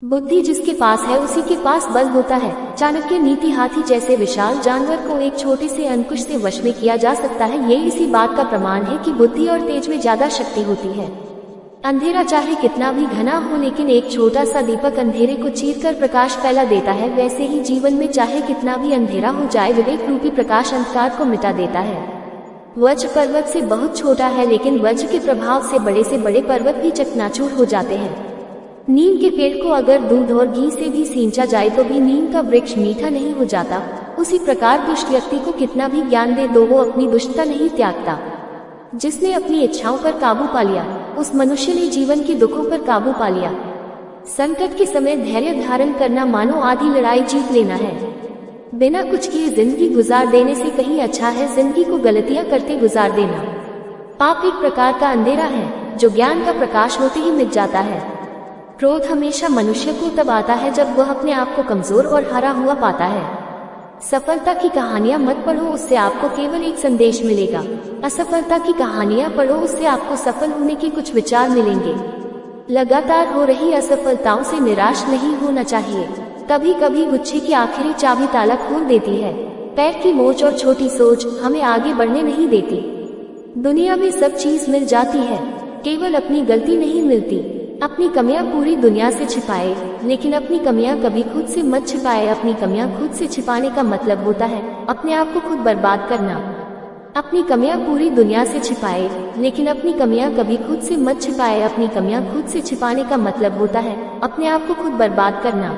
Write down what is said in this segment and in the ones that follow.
बुद्धि जिसके पास है उसी के पास बल होता है। चाणक्य नीति हाथी जैसे विशाल जानवर को एक छोटे से अंकुश से वश में किया जा सकता है। ये इसी बात का प्रमाण है कि बुद्धि और तेज में ज्यादा शक्ति होती है। अंधेरा चाहे कितना भी घना हो, लेकिन एक छोटा सा दीपक अंधेरे को चीरकर प्रकाश फैला देता है। वैसे ही जीवन में चाहे कितना भी अंधेरा हो जाए, विवेक रूपी प्रकाश अंधकार को मिटा देता है। वज्र पर्वत से बहुत छोटा है, लेकिन वज्र के प्रभाव से बड़े पर्वत भी चकनाचूर हो जाते हैं। नीम के पेड़ को अगर दूध और घी से भी सींचा जाए तो भी नीम का वृक्ष मीठा नहीं हो जाता। उसी प्रकार दुष्ट व्यक्ति को कितना भी ज्ञान दे दो, वो अपनी दुष्टता नहीं त्यागता। जिसने अपनी इच्छाओं पर काबू पा लिया, उस मनुष्य ने जीवन के दुखों पर काबू पा लिया। संकट के समय धैर्य धारण करना मानो आधी लड़ाई जीत लेना है। बिना कुछ किए जिंदगी गुजार देने से कहीं अच्छा है जिंदगी को गलतियां करते गुजार देना। पाप एक प्रकार का अंधेरा है जो ज्ञान का प्रकाश होते ही मिट जाता है। क्रोध हमेशा मनुष्य को तब आता है जब वह अपने आप को कमजोर और हारा हुआ पाता है। सफलता की कहानियां मत पढ़ो, उससे आपको केवल एक संदेश मिलेगा। असफलता की कहानियां पढ़ो, उससे आपको सफल होने के कुछ विचार मिलेंगे। लगातार हो रही असफलताओं से निराश नहीं होना चाहिए। कभी कभी गुच्छे की आखिरी चाबी ताला खोल देती है। पैर की मोच और छोटी सोच हमें आगे बढ़ने नहीं देती। दुनिया में सब चीज मिल जाती है, केवल अपनी गलती नहीं मिलती। अपनी कमियां पूरी दुनिया से छिपाए, लेकिन अपनी कमियां कभी खुद से मत छिपाए। अपनी कमियां खुद से छिपाने का मतलब होता है अपने आप को खुद बर्बाद करना। अपनी कमियां पूरी दुनिया से छिपाए, लेकिन अपनी कमियां कभी खुद से मत छिपाए। अपनी कमियां खुद से छिपाने का मतलब होता है अपने आप को खुद बर्बाद करना।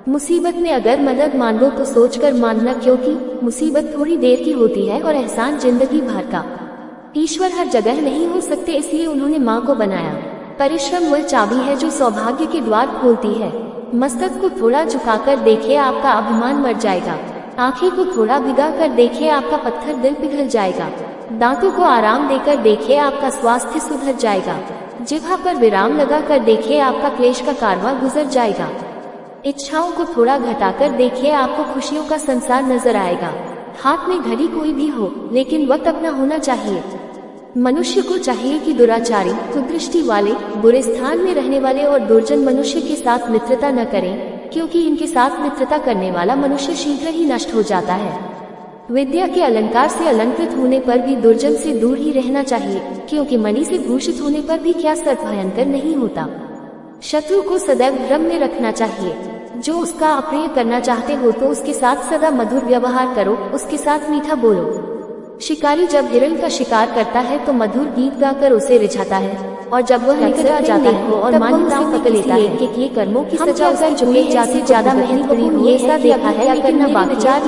मुसीबत में अगर मदद मांगो तो सोचकर मांगना, क्योंकि मुसीबत थोड़ी देर की होती है और एहसान जिंदगी भर का। ईश्वर हर जगह नहीं हो सकते, इसलिए उन्होंने माँ को बनाया। परिश्रम वह चाबी है जो सौभाग्य के द्वार खोलती है। मस्तक को थोड़ा झुकाकर देखिए, आपका अभिमान मर जाएगा। आंखें को थोड़ा भिगा कर देखिए, आपका पत्थर दिल पिघल जाएगा। दांतों को आराम देकर देखिए, आपका स्वास्थ्य सुधर जाएगा। जिह्वा पर विराम लगा कर देखिए, आपका क्लेश का कारवां गुजर जाएगा। इच्छाओं को थोड़ा घटाकर देखिए, आपको खुशियों का संसार नजर आएगा। हाथ में घड़ी कोई भी हो, लेकिन वक्त अपना होना चाहिए। मनुष्य को चाहिए कि दुराचारी, कुदृष्टि वाले, बुरे स्थान में रहने वाले और दुर्जन मनुष्य के साथ मित्रता न करें, क्योंकि इनके साथ मित्रता करने वाला मनुष्य शीघ्र ही नष्ट हो जाता है। विद्या के अलंकार से अलंकृत होने पर भी दुर्जन से दूर ही रहना चाहिए, क्योंकि मणि से भूषित होने पर भी क्या सर्प भयंकर नहीं होता। शत्रु को सदैव भ्रम में रखना चाहिए। जो उसका अप्रिय करना चाहते हो तो उसके साथ सदा मधुर व्यवहार करो, उसके साथ मीठा बोलो। शिकारी जब हिरण का शिकार करता है तो मधुर गीत गाकर उसे रिझाता है, और जब वह निकट आ जाता है और मान्यताओं पकड़ लेता है कि ये कर्मों की सजा उसे चुके जाते ज्यादा मेहनत करी, ये ऐसा देखा है, लेकिन मेरे विचार